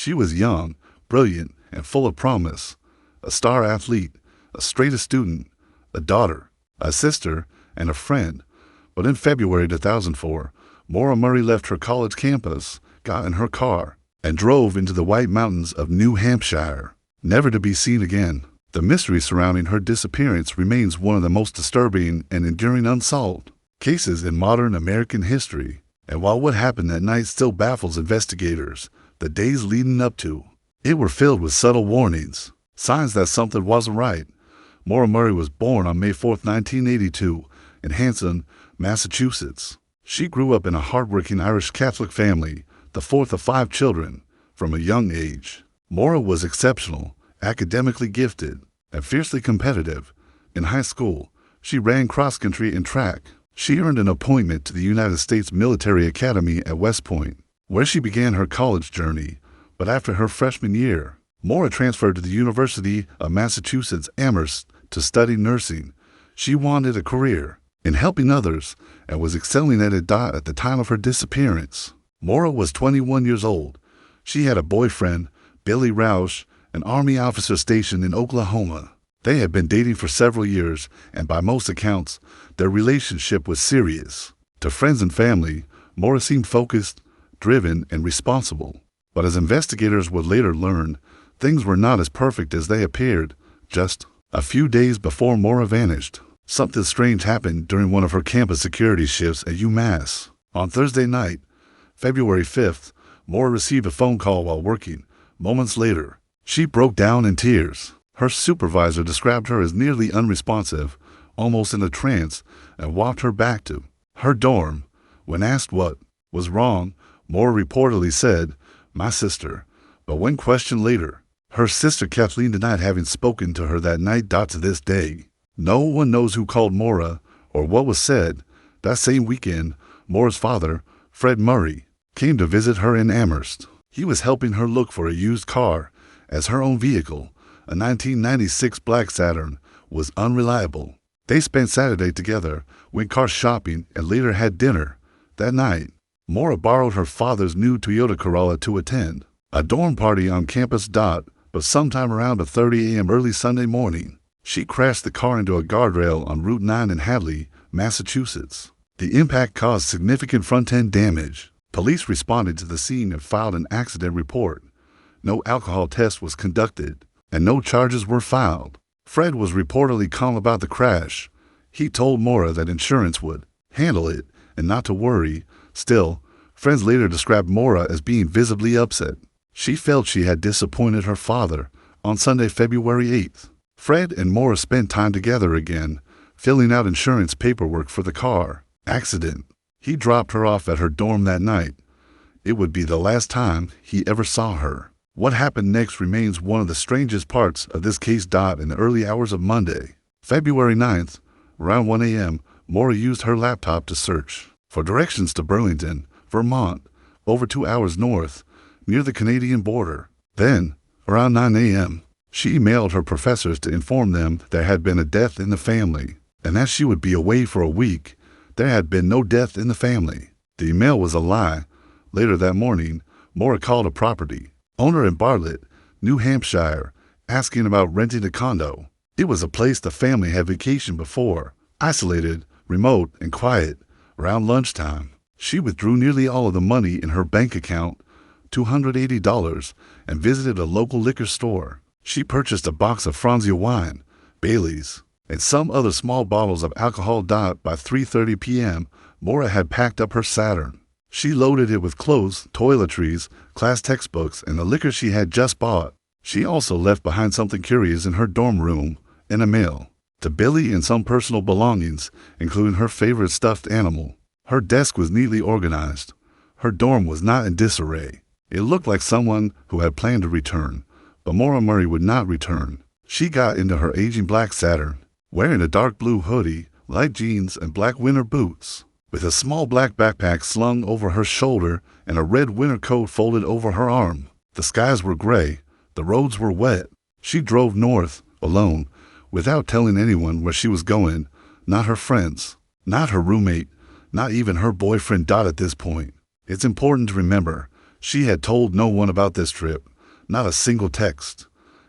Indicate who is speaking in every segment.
Speaker 1: She was young, brilliant, and full of promise. A star athlete, a straight-A student, a daughter, a sister, and a friend. But in February 2004, Maura Murray left her college campus, got in her car, and drove into the White Mountains of New Hampshire, never to be seen again. The mystery surrounding her disappearance remains one of the most disturbing and enduring unsolved cases in modern American history. And while what happened that night still baffles investigators, the days leading up to it were filled with subtle warnings, signs that something wasn't right. Maura Murray was born on May 4, 1982, in Hanson, Massachusetts. She grew up in a hardworking Irish Catholic family, the fourth of 5 children. From a young age, Maura was exceptional, academically gifted, and fiercely competitive. In high school, she ran cross-country and track. She earned an appointment to the United States Military Academy at West Point, where she began her college journey. But after her freshman year, Maura transferred to the University of Massachusetts Amherst to study nursing. She wanted a career in helping others and was excelling at it at the time of her disappearance. Maura was 21 years old. She had a boyfriend, Billy Roush, an Army officer stationed in Oklahoma. They had been dating for several years, and by most accounts, their relationship was serious. To friends and family, Maura seemed focused, driven, and responsible. But as investigators would later learn, things were not as perfect as they appeared. Just a few days before Maura vanished, something strange happened during one of her campus security shifts at UMass. On Thursday night, February 5th, Maura received a phone call while working. Moments later, she broke down in tears. Her supervisor described her as nearly unresponsive, almost in a trance, and walked her back to her dorm. When asked what was wrong, Maura reportedly said, "My sister." But when questioned later, her sister Kathleen denied having spoken to her that night. To this day, no one knows who called Maura or what was said. That same weekend, Maura's father, Fred Murray, came to visit her in Amherst. He was helping her look for a used car, as her own vehicle, a 1996 black Saturn, was unreliable. They spent Saturday together, went car shopping, and later had dinner. That night, Maura borrowed her father's new Toyota Corolla to attend a dorm party on campus. But sometime around 1:30 a.m. early Sunday morning, she crashed the car into a guardrail on Route 9 in Hadley, Massachusetts. The impact caused significant front-end damage. Police responded to the scene and filed an accident report. No alcohol test was conducted, and no charges were filed. Fred was reportedly calm about the crash. He told Maura that insurance would handle it and not to worry. Still, friends later described Maura as being visibly upset. She felt she had disappointed her father. On Sunday, February 8th, Fred and Maura spent time together again, filling out insurance paperwork for the car accident. He dropped her off at her dorm that night. It would be the last time he ever saw her. What happened next remains one of the strangest parts of this case. In the early hours of Monday, February 9th, around 1 a.m., Maura used her laptop to search for directions to Burlington, Vermont, over 2 hours north, near the Canadian border. Then, around 9 a.m., she emailed her professors to inform them there had been a death in the family, and that she would be away for a week. There had been no death in the family. The email was a lie. Later that morning, Maura called a property owner in Bartlett, New Hampshire, asking about renting a condo. It was a place the family had vacationed before, isolated, remote, and quiet. Around lunchtime, she withdrew nearly all of the money in her bank account, $280, and visited a local liquor store. She purchased a box of Franzia wine, Bailey's, and some other small bottles of alcohol. By 3:30 p.m., Maura had packed up her Saturn. She loaded it with clothes, toiletries, class textbooks, and the liquor she had just bought. She also left behind something curious in her dorm room, in a mail to Billy, and some personal belongings, including her favorite stuffed animal. Her desk was neatly organized. Her dorm was not in disarray. It looked like someone who had planned to return, but Maura Murray would not return. She got into her aging black Saturn, wearing a dark blue hoodie, light jeans, and black winter boots, with a small black backpack slung over her shoulder and a red winter coat folded over her arm. The skies were gray. The roads were wet. She drove north, alone, without telling anyone where she was going, not her friends, not her roommate, not even her boyfriend. At this point, it's important to remember, she had told no one about this trip. Not a single text.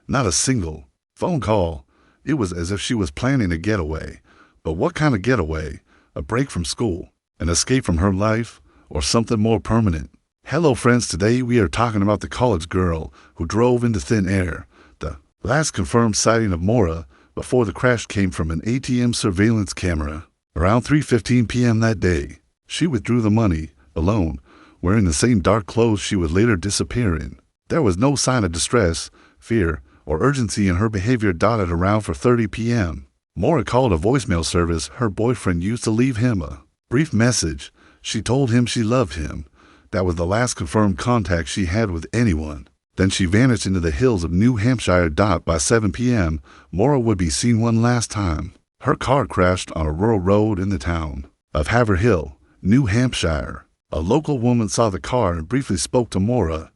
Speaker 1: Not a single phone call. It was as if she was planning a getaway. But what kind of getaway? A break from school? An escape from her life? Or something more permanent? Hello friends, today we are talking about the college girl who drove into thin air. The last confirmed sighting of Maura before the crash came from an ATM surveillance camera. Around 3:15 p.m. that day, she withdrew the money, alone, wearing the same dark clothes she would later disappear in. There was no sign of distress, fear, or urgency in her behavior. Dotted around 4:30 p.m. Maura called a voicemail service her boyfriend used to leave him a brief message. She told him she loved him. That was the last confirmed contact she had with anyone. Then she vanished into the hills of New Hampshire. By 7 p.m., Maura would be seen one last time. Her car crashed on a rural road in the town of Haverhill, New Hampshire. A local woman saw the car and briefly spoke to Maura,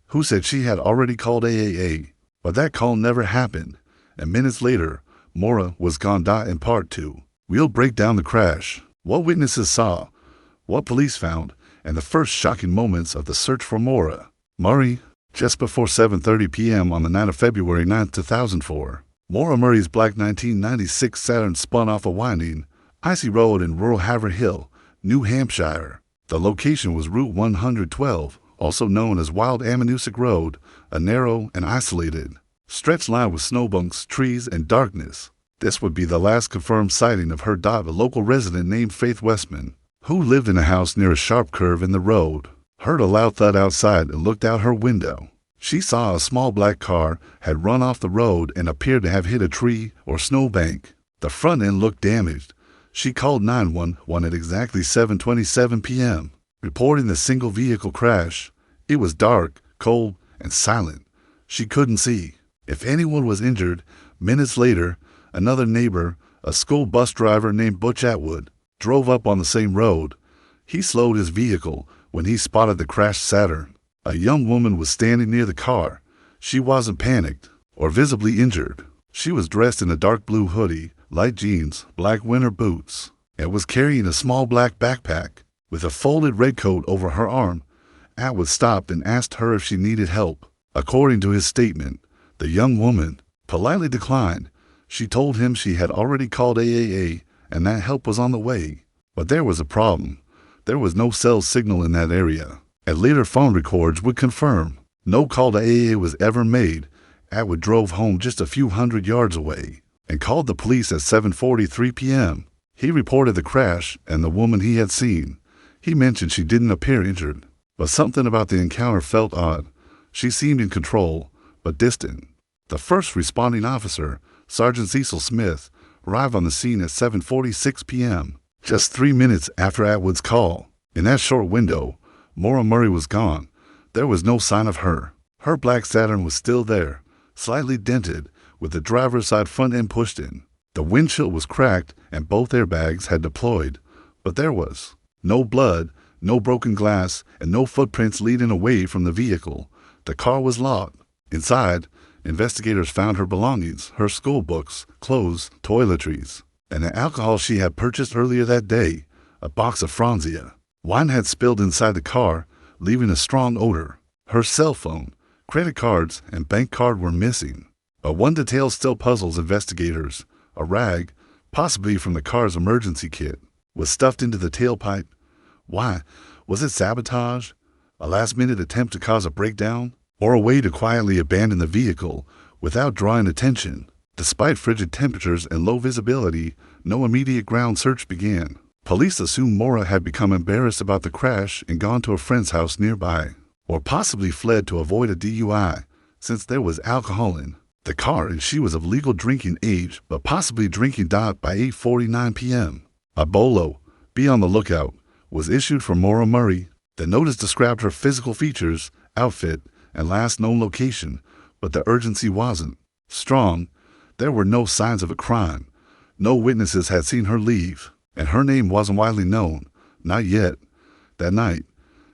Speaker 1: who said she had already called AAA, but that call never happened, and minutes later, Maura was gone. In part 2, we'll break down the crash, what witnesses saw, what police found, and the first shocking moments of the search for Maura Murray. Just before 7:30 p.m. on the night of February 9, 2004, Maura Murray's black 1996 Saturn spun off a winding, icy road in rural Haverhill, New Hampshire. The location was Route 112, also known as Wild Ammonoosuc Road, a narrow and isolated stretch lined with snowbanks, trees, and darkness. This would be the last confirmed sighting of her. A local resident named Faith Westman, who lived in a house near a sharp curve in the road, heard a loud thud outside and looked out her window. She saw a small black car had run off the road and appeared to have hit a tree or snowbank. The front end looked damaged. She called 911 at exactly 7:27 p.m., reporting the single vehicle crash. It was dark, cold, and silent. She couldn't see if anyone was injured. Minutes later, another neighbor, a school bus driver named Butch Atwood, drove up on the same road. He slowed his vehicle when he spotted the crashed Saturn. A young woman was standing near the car. She wasn't panicked or visibly injured. She was dressed in a dark blue hoodie, light jeans, black winter boots, and was carrying a small black backpack with a folded red coat over her arm. Atwood stopped and asked her if she needed help. According to his statement, the young woman politely declined. She told him she had already called AAA and that help was on the way. But there was a problem. There was no cell signal in that area, and later phone records would confirm no call to AAA was ever made. Atwood drove home just a few hundred yards away and called the police at 7:43 p.m. He reported the crash and the woman he had seen. He mentioned she didn't appear injured, but something about the encounter felt odd. She seemed in control, but distant. The first responding officer, Sergeant Cecil Smith, arrived on the scene at 7:46 p.m., just 3 minutes after Atwood's call. In that short window, Maura Murray was gone. There was no sign of her. Her black Saturn was still there, slightly dented, with the driver's side front end pushed in. The windshield was cracked and both airbags had deployed, but there was no blood, no broken glass, and no footprints leading away from the vehicle. The car was locked. Inside, investigators found her belongings, her school books, clothes, toiletries, and the alcohol she had purchased earlier that day, a box of Franzia. Wine had spilled inside the car, leaving a strong odor. Her cell phone, credit cards, and bank card were missing. But one detail still puzzles investigators. A rag, possibly from the car's emergency kit, was stuffed into the tailpipe. Why? Was it sabotage? A last-minute attempt to cause a breakdown? Or a way to quietly abandon the vehicle without drawing attention? Despite frigid temperatures and low visibility, no immediate ground search began. Police assumed Maura had become embarrassed about the crash and gone to a friend's house nearby, or possibly fled to avoid a DUI, since there was alcohol in the car and she was of legal drinking age, but possibly drinking. By 8:49 p.m., a bolo, be on the lookout, was issued for Maura Murray. The notice described her physical features, outfit, and last known location, but the urgency wasn't strong. There were no signs of a crime. No witnesses had seen her leave, and her name wasn't widely known. Not yet. That night,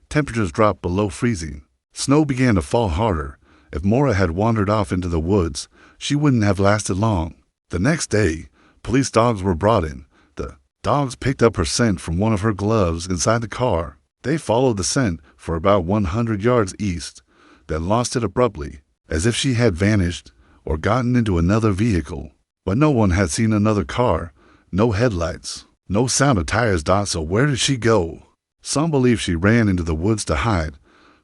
Speaker 1: temperatures dropped below freezing. Snow began to fall harder. If Maura had wandered off into the woods, she wouldn't have lasted long. The next day, police dogs were brought in. The dogs picked up her scent from one of her gloves inside the car. They followed the scent for about 100 yards east, then lost it abruptly. as if she had vanished or gotten into another vehicle. But no one had seen another car, no headlights, no sound of tires. So where did she go? Some believe she ran into the woods to hide,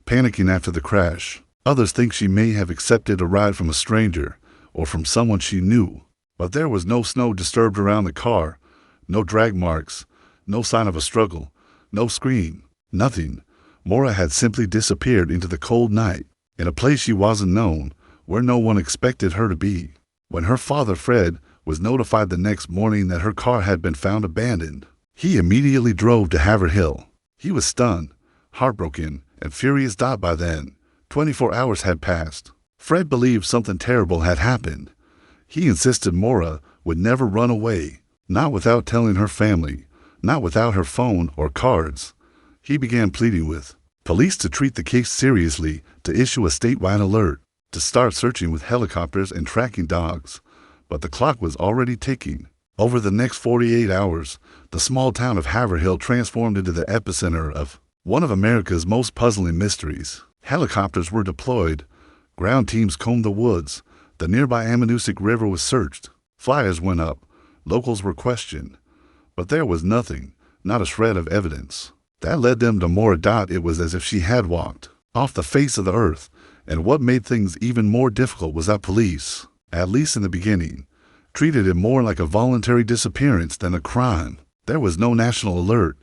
Speaker 1: panicking after the crash. Others think she may have accepted a ride from a stranger or from someone she knew. But there was no snow disturbed around the car, no drag marks, no sign of a struggle, no scream, nothing. Maura had simply disappeared into the cold night, in a place she wasn't known, where no one expected her to be. When her father, Fred, was notified the next morning that her car had been found abandoned, he immediately drove to Haverhill. He was stunned, heartbroken, and furious. By then, 24 hours had passed. Fred believed something terrible had happened. He insisted Maura would never run away, not without telling her family, not without her phone or cards. He began pleading with police to treat the case seriously, to issue a statewide alert, to start searching with helicopters and tracking dogs. But the clock was already ticking. Over the next 48 hours, the small town of Haverhill transformed into the epicenter of one of America's most puzzling mysteries. Helicopters were deployed. Ground teams combed the woods. The nearby Ammonoosuc River was searched. Flyers went up. Locals were questioned. But there was nothing, not a shred of evidence. That led them to Maura. It was as if she had walked off the face of the earth. And what made things even more difficult was that police, at least in the beginning, treated it more like a voluntary disappearance than a crime. There was no national alert,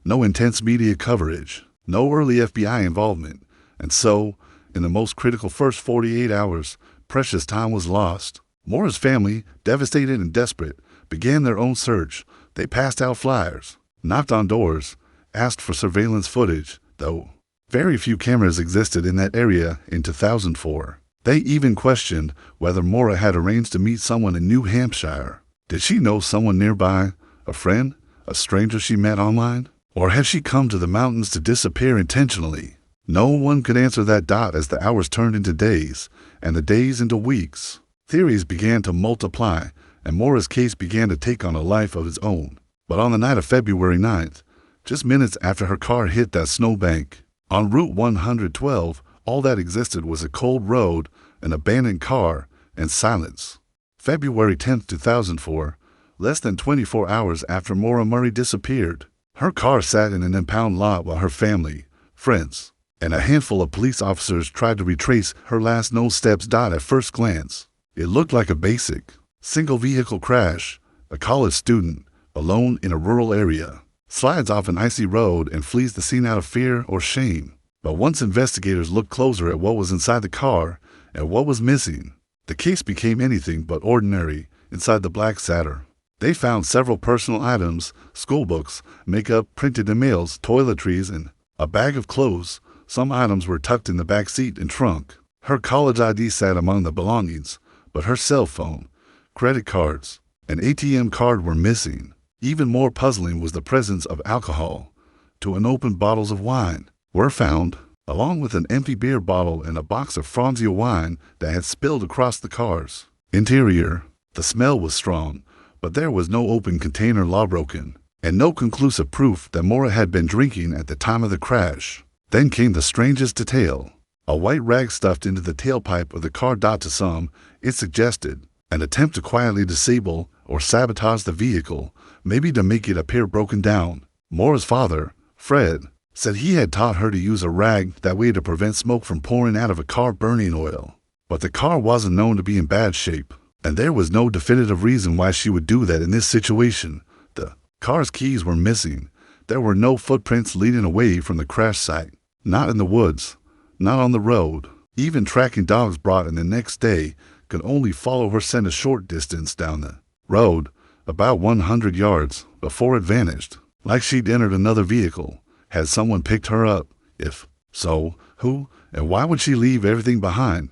Speaker 1: no intense media coverage, no early FBI involvement. And so, in the most critical first 48 hours, precious time was lost. Maura's family, devastated and desperate, began their own search. They passed out flyers, knocked on doors, asked for surveillance footage, though very few cameras existed in that area in 2004. They even questioned whether Maura had arranged to meet someone in New Hampshire. Did she know someone nearby, a friend, a stranger she met online? Or had she come to the mountains to disappear intentionally? No one could answer that. As the hours turned into days, and the days into weeks, theories began to multiply, and Maura's case began to take on a life of its own. But on the night of February 9th, just minutes after her car hit that snowbank, on Route 112, all that existed was a cold road, an abandoned car, and silence. February 10th, 2004, less than 24 hours after Maura Murray disappeared, her car sat in an impound lot while her family, friends, and a handful of police officers tried to retrace her last known steps. At first glance, it looked like a basic, single-vehicle crash. A college student, alone in a rural area, slides off an icy road and flees the scene out of fear or shame. But once investigators looked closer at what was inside the car and what was missing, the case became anything but ordinary. Inside the black Saturn, they found several personal items, school books, makeup, printed emails, toiletries, and a bag of clothes. Some items were tucked in the back seat and trunk. Her college ID sat among the belongings, but her cell phone, credit cards, and ATM card were missing. Even more puzzling was the presence of alcohol. Two unopened bottles of wine were found, along with an empty beer bottle and a box of Franzia wine that had spilled across the car's interior. The smell was strong, but there was no open container broken, and no conclusive proof that Maura had been drinking at the time of the crash. Then came the strangest detail. A white rag stuffed into the tailpipe of the car. To some, it suggested an attempt to quietly disable or sabotage the vehicle, maybe to make it appear broken down. Maura's father, Fred, said he had taught her to use a rag that way to prevent smoke from pouring out of a car burning oil. But the car wasn't known to be in bad shape, and there was no definitive reason why she would do that in this situation. The car's keys were missing. There were no footprints leading away from the crash site. Not in the woods, not on the road. Even tracking dogs brought in the next day could only follow her scent a short distance down the road, about 100 yards, before it vanished, like she'd entered another vehicle. Had someone picked her up? If so, who and why would she leave everything behind?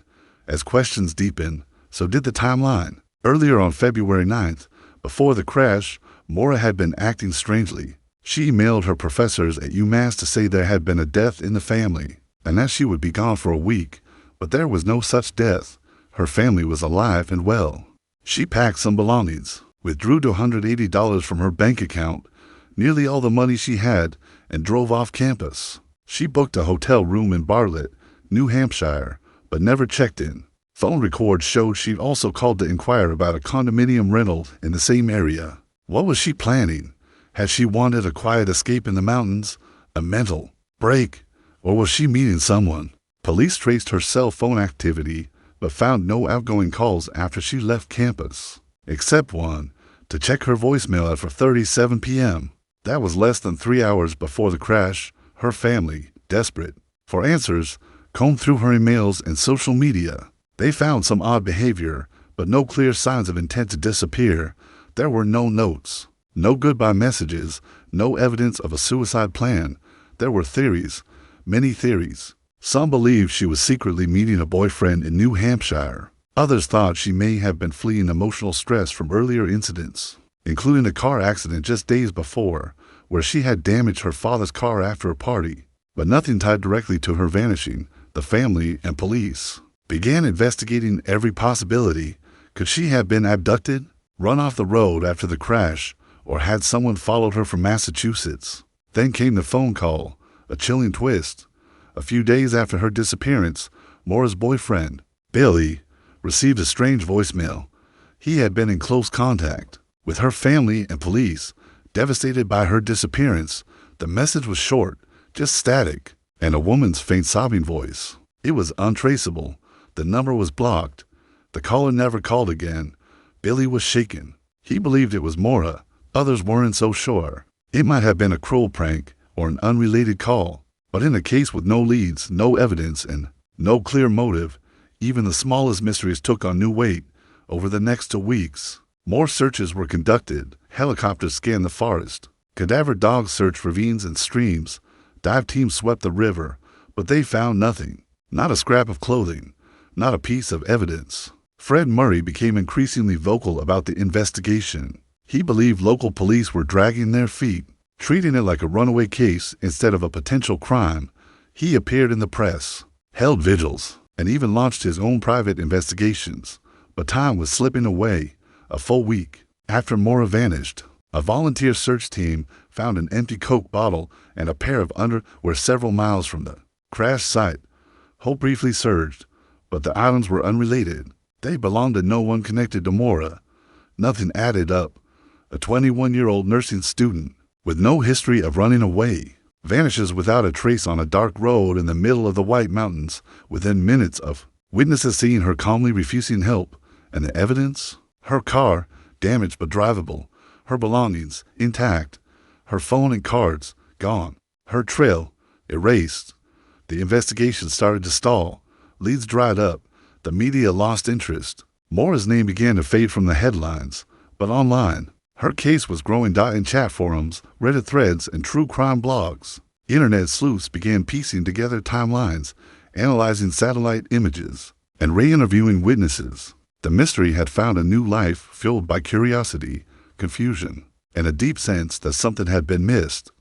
Speaker 1: As questions deepened, so did the timeline. Earlier on February 9th, before the crash, Maura had been acting strangely. She emailed her professors at UMass to say there had been a death in the family, and that she would be gone for a week, but there was no such death. Her family was alive and well. She packed some belongings, withdrew $280 from her bank account, nearly all the money she had, and drove off campus. She booked a hotel room in Bartlett, New Hampshire, but never checked in. Phone records showed she'd also called to inquire about a condominium rental in the same area. What was she planning? Had she wanted a quiet escape in the mountains, a mental break, or was she meeting someone? Police traced her cell phone activity, but found no outgoing calls after she left campus, except one to check her voicemail at 4:37 p.m. That was less than 3 hours before the crash. Her family, desperate for answers, combed through her emails and social media. They found some odd behavior, but no clear signs of intent to disappear. There were no notes, no goodbye messages, no evidence of a suicide plan. There were theories, many theories. Some believed she was secretly meeting a boyfriend in New Hampshire. Others thought she may have been fleeing emotional stress from earlier incidents, including a car accident just days before, where she had damaged her father's car after a party. But nothing tied directly to her vanishing. The family and police began investigating every possibility. Could she have been abducted, run off the road after the crash, or had someone followed her from Massachusetts? Then came the phone call, a chilling twist. A few days after her disappearance, Maura's boyfriend, Billy, received a strange voicemail. He had been in close contact with her family and police, devastated by her disappearance. The message was short, just static, and a woman's faint sobbing voice. It was untraceable. The number was blocked. The caller never called again. Billy was shaken. He believed it was Maura. Others weren't so sure. It might have been a cruel prank or an unrelated call. But in a case with no leads, no evidence, and no clear motive, even the smallest mysteries took on new weight. Over the next 2 weeks, more searches were conducted. Helicopters scanned the forest. Cadaver dogs searched ravines and streams. Dive teams swept the river, but they found nothing. Not a scrap of clothing, not a piece of evidence. Fred Murray became increasingly vocal about the investigation. He believed local police were dragging their feet, treating it like a runaway case instead of a potential crime. He appeared in the press, held vigils, and even launched his own private investigations. But time was slipping away. A full week after Maura vanished, a volunteer search team found an empty Coke bottle and a pair of underwear several miles from the crash site. Hope briefly surged, but the items were unrelated. They belonged to no one connected to Maura. Nothing added up. A 21-year-old nursing student with no history of running away vanishes without a trace on a dark road in the middle of the White Mountains within minutes of witnesses seeing her calmly refusing help. And the evidence? Her car, damaged but drivable. Her belongings, intact. Her phone and cards, gone. Her trail, erased. The investigation started to stall. Leads dried up. The media lost interest. Maura's name began to fade from the headlines. But online, her case was growing. In chat forums, Reddit threads, and true crime blogs, internet sleuths began piecing together timelines, analyzing satellite images, and re-interviewing witnesses. The mystery had found a new life fueled by curiosity, confusion, and a deep sense that something had been missed.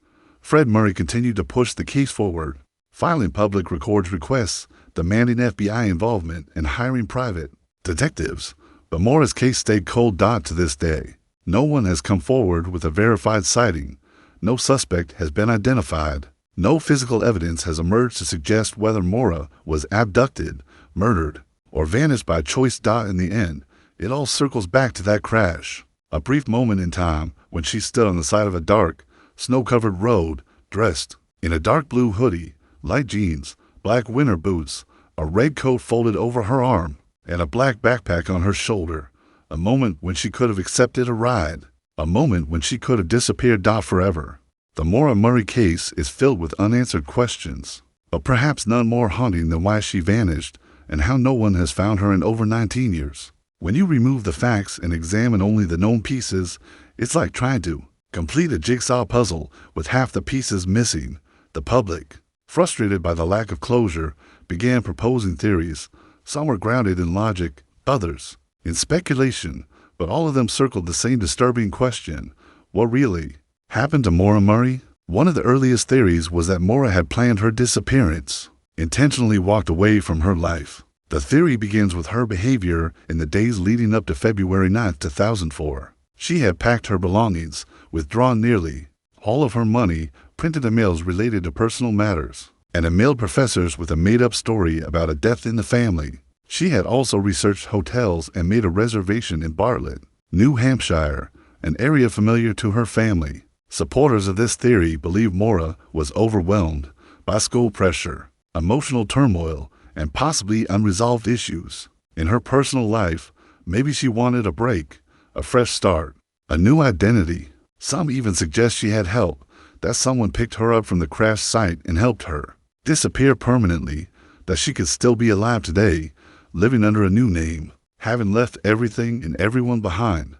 Speaker 1: Fred Murray continued to push the case forward, filing public records requests, demanding FBI involvement, and hiring private detectives. But Maura's case stayed cold. To this day, no one has come forward with a verified sighting. No suspect has been identified. No physical evidence has emerged to suggest whether Maura was abducted, murdered, or vanished by choice. In the end, it all circles back to that crash. A brief moment in time when she stood on the side of a dark, snow-covered road, dressed in a dark blue hoodie, light jeans, black winter boots, a red coat folded over her arm, and a black backpack on her shoulder. A moment when she could have accepted a ride. A moment when she could have disappeared. Forever. The Maura Murray case is filled with unanswered questions, but perhaps none more haunting than why she vanished and how no one has found her in over 19 years. When you remove the facts and examine only the known pieces, it's like trying to complete a jigsaw puzzle with half the pieces missing. The public, frustrated by the lack of closure, began proposing theories. Some were grounded in logic, others in speculation, but all of them circled the same disturbing question: what really happened to Maura Murray? One of the earliest theories was that Maura had planned her disappearance, intentionally walked away from her life. The theory begins with her behavior in the days leading up to February 9, 2004. She had packed her belongings, withdrawn nearly all of her money, printed emails related to personal matters, and emailed professors with a made-up story about a death in the family. She had also researched hotels and made a reservation in Bartlett, New Hampshire, an area familiar to her family. Supporters of this theory believe Maura was overwhelmed by school pressure, emotional turmoil, and possibly unresolved issues. In her personal life, maybe she wanted a break, a fresh start, a new identity. Some even suggest she had help, that someone picked her up from the crash site and helped her disappear permanently, that she could still be alive today, living under a new name, having left everything and everyone behind.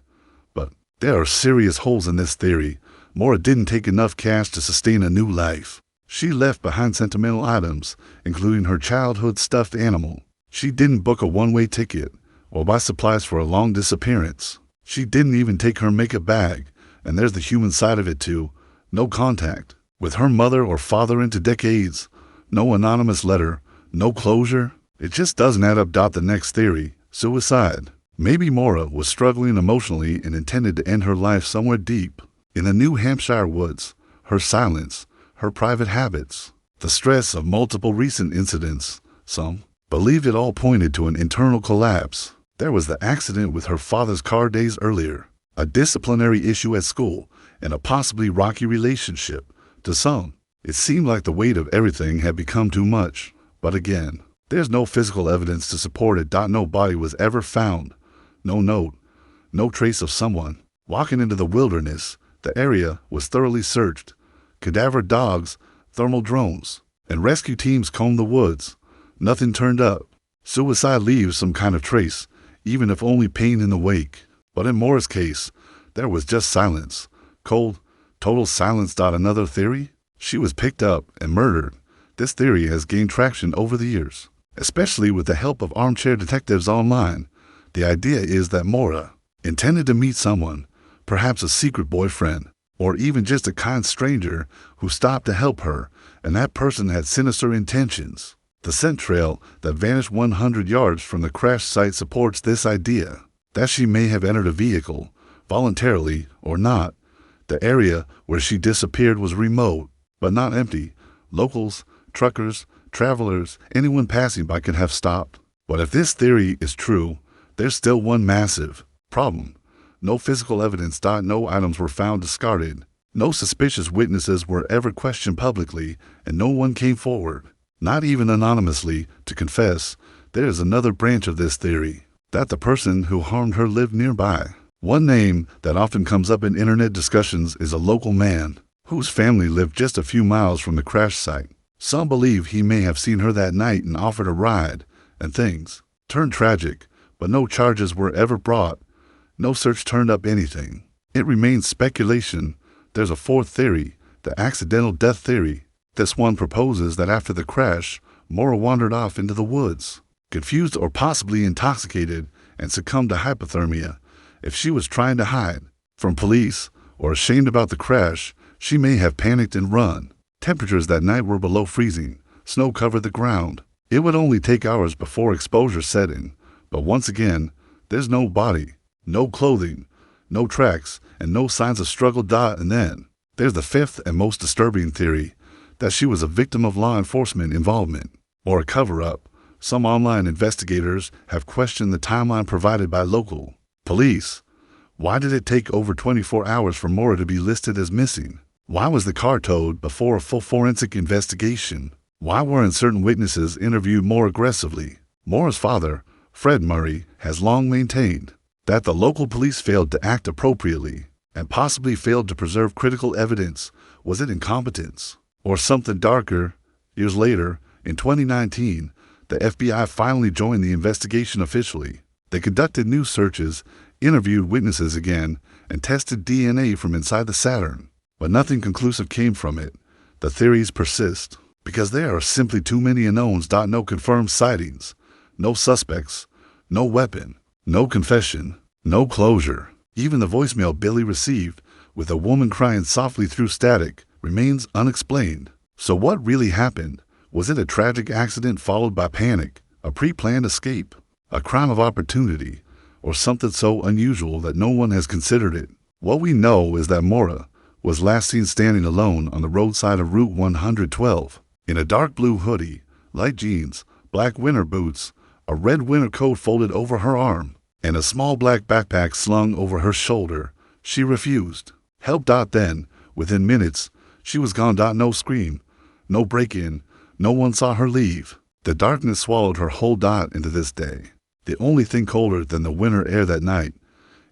Speaker 1: But there are serious holes in this theory. Maura didn't take enough cash to sustain a new life. She left behind sentimental items, including her childhood stuffed animal. She didn't book a one-way ticket or buy supplies for a long disappearance. She didn't even take her makeup bag, and there's the human side of it too. No contact with her mother or father into decades. No anonymous letter, no closure. It just doesn't add up. The next theory, suicide. Maybe Maura was struggling emotionally and intended to end her life somewhere deep in the New Hampshire woods. Her silence, her private habits, the stress of multiple recent incidents. Some believed it all pointed to an internal collapse. There was the accident with her father's car days earlier, a disciplinary issue at school, and a possibly rocky relationship. To some, it seemed like the weight of everything had become too much. But again, there's no physical evidence to support it. No body was ever found. No note, no trace of someone walking into the wilderness. The area was thoroughly searched. Cadaver dogs, thermal drones, and rescue teams combed the woods. Nothing turned up. Suicide leaves some kind of trace, even if only pain in the wake. But in Maura's case, there was just silence. Cold, total silence. Another theory? She was picked up and murdered. This theory has gained traction over the years, especially with the help of armchair detectives online. The idea is that Maura intended to meet someone, perhaps a secret boyfriend, or even just a kind stranger who stopped to help her, and that person had sinister intentions. The scent trail that vanished 100 yards from the crash site supports this idea, that she may have entered a vehicle, voluntarily or not. The area where she disappeared was remote, but not empty. Locals, truckers, travelers, anyone passing by could have stopped. But if this theory is true, there's still one massive problem. No physical evidence. No items were found discarded. No suspicious witnesses were ever questioned publicly, and no one came forward, not even anonymously, to confess. There is another branch of this theory, that the person who harmed her lived nearby. One name that often comes up in internet discussions is a local man whose family lived just a few miles from the crash site. Some believe he may have seen her that night and offered a ride, and things turned tragic, but no charges were ever brought. No search turned up anything. It remains speculation. There's a fourth theory, the accidental death theory. This one proposes that after the crash, Maura wandered off into the woods, confused or possibly intoxicated, and succumbed to hypothermia. If she was trying to hide from police or ashamed about the crash, she may have panicked and run. Temperatures that night were below freezing. Snow covered the ground. It would only take hours before exposure set in. But once again, there's no body, no clothing, no tracks, and no signs of struggle. And then there's the fifth and most disturbing theory, that she was a victim of law enforcement involvement or a cover-up. Some online investigators have questioned the timeline provided by local police. Why did it take over 24 hours for Maura to be listed as missing? Why was the car towed before a full forensic investigation? Why weren't certain witnesses interviewed more aggressively? Maura's father, Fred Murray, has long maintained that the local police failed to act appropriately and possibly failed to preserve critical evidence. Was it incompetence or something darker? Years later, in 2019, the FBI finally joined the investigation officially. They conducted new searches, interviewed witnesses again, and tested DNA from inside the Saturn. But nothing conclusive came from it. The theories persist because there are simply too many unknowns. No confirmed sightings, no suspects, no weapon, no confession, no closure. Even the voicemail Billy received, with a woman crying softly through static, remains unexplained. So what really happened? Was it a tragic accident followed by panic, a pre-planned escape, a crime of opportunity, or something so unusual that no one has considered it? What we know is that Maura was last seen standing alone on the roadside of Route 112. in a dark blue hoodie, light jeans, black winter boots, a red winter coat folded over her arm, and a small black backpack slung over her shoulder. She refused. Help. Then, within minutes, she was gone. No scream, no break-in, no one saw her leave. The darkness swallowed her whole. Into this day, the only thing colder than the winter air that night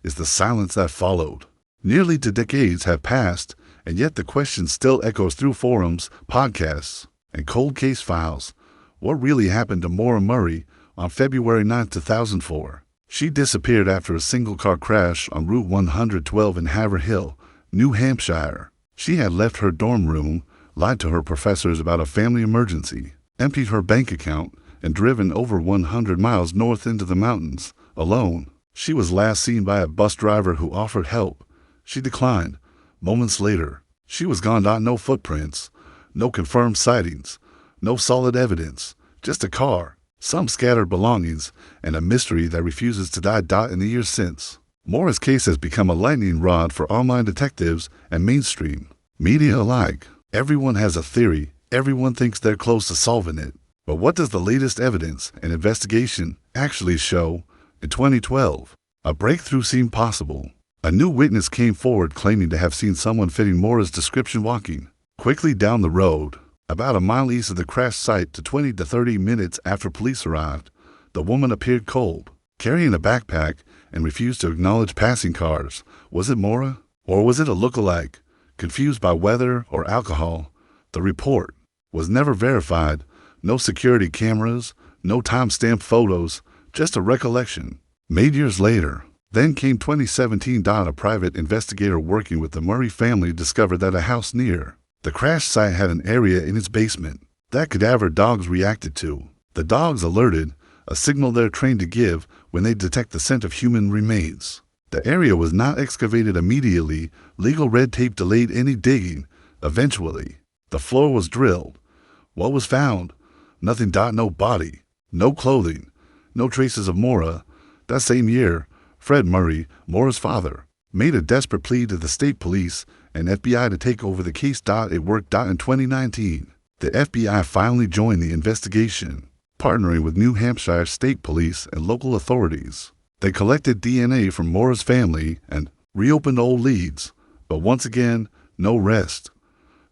Speaker 1: is the silence that followed. Nearly 2 decades have passed, and yet the question still echoes through forums, podcasts, and cold case files. What really happened to Maura Murray on February 9, 2004? She disappeared after a single-car crash on Route 112 in Haverhill, New Hampshire. She had left her dorm room, lied to her professors about a family emergency, emptied her bank account, and driven over 100 miles north into the mountains, alone. She was last seen by a bus driver who offered help. She declined. Moments later, she was gone. No footprints, no confirmed sightings, no solid evidence, just a car, some scattered belongings, and a mystery that refuses to die. In the years since, Maura's case has become a lightning rod for online detectives and mainstream media alike. Everyone has a theory. Everyone thinks they're close to solving it. But what does the latest evidence and investigation actually show? In 2012, a breakthrough seemed possible. A new witness came forward claiming to have seen someone fitting Maura's description walking quickly down the road, about a mile east of the crash site. 20 to 30 minutes after police arrived, the woman appeared cold, carrying a backpack, and refused to acknowledge passing cars. Was it Maura? Or was it a look-alike, confused by weather or alcohol? The report was never verified. No security cameras, no time-stamped photos, just a recollection made years later. Then came 2017. A private investigator working with the Murray family discovered that a house near the crash site had an area in its basement that cadaver dogs reacted to. The dogs alerted, a signal they're trained to give when they detect the scent of human remains. The area was not excavated immediately. Legal red tape delayed any digging. Eventually, the floor was drilled. What was found? Nothing. No body, no clothing, no traces of Maura. That same year, Fred Murray, Maura's father, made a desperate plea to the state police and FBI to take over the case. It worked. In 2019, the FBI finally joined the investigation, partnering with New Hampshire State Police and local authorities. They collected DNA from Maura's family and reopened old leads. But once again, no rest,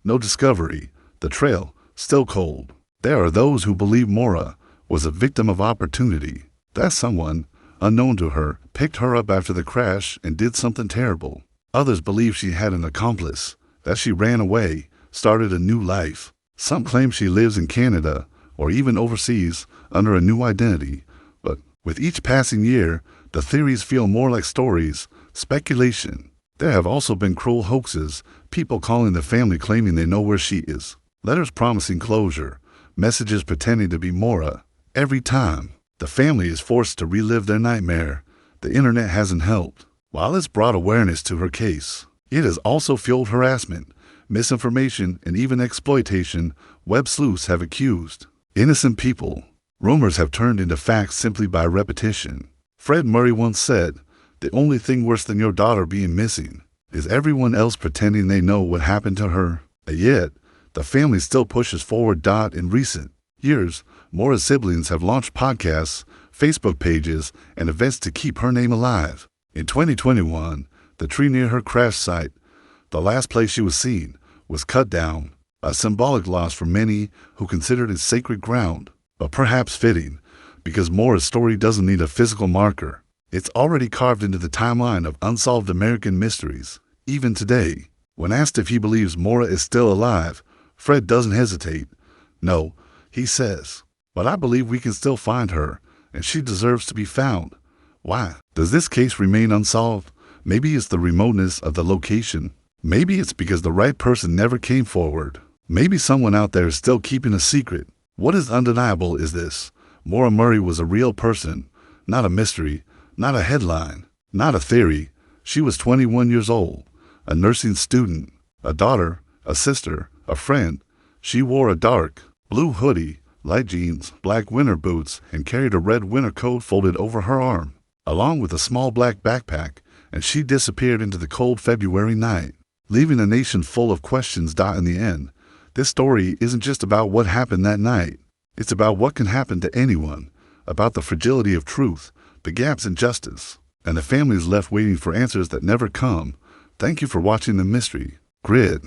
Speaker 1: no discovery. The trail still cold. There are those who believe Maura was a victim of opportunity, that someone, unknown to her, picked her up after the crash and did something terrible. Others believe she had an accomplice, that she ran away, started a new life. Some claim she lives in Canada or even overseas under a new identity. But with each passing year, the theories feel more like stories, speculation. There have also been cruel hoaxes, people calling the family claiming they know where she is, letters promising closure, messages pretending to be Maura. Every time, the family is forced to relive their nightmare. The internet hasn't helped. While it's brought awareness to her case, it has also fueled harassment, misinformation, and even exploitation. Web sleuths have accused innocent people. Rumors have turned into facts simply by repetition. Fred Murray once said, "The only thing worse than your daughter being missing is everyone else pretending they know what happened to her." And yet, the family still pushes forward. In recent years, Maura's siblings have launched podcasts, Facebook pages, and events to keep her name alive. In 2021, the tree near her crash site, the last place she was seen, was cut down, a symbolic loss for many who considered it sacred ground, but perhaps fitting, because Maura's story doesn't need a physical marker. It's already carved into the timeline of unsolved American mysteries. Even today, when asked if he believes Maura is still alive, Fred doesn't hesitate. "No," he says, "but I believe we can still find her, and she deserves to be found." Why does this case remain unsolved? Maybe it's the remoteness of the location. Maybe it's because the right person never came forward. Maybe someone out there is still keeping a secret. What is undeniable is this: Maura Murray was a real person, not a mystery, not a headline, not a theory. She was 21 years old, a nursing student, a daughter, a sister, a friend. She wore a dark blue hoodie, light jeans, black winter boots, and carried a red winter coat folded over her arm, along with a small black backpack, and she disappeared into the cold February night, leaving a nation full of questions. In the end, This story isn't just about what happened that night. It's about what can happen to anyone, about the fragility of truth, the gaps in justice, and the families left waiting for answers that never come. Thank you for watching The Mystery Grid.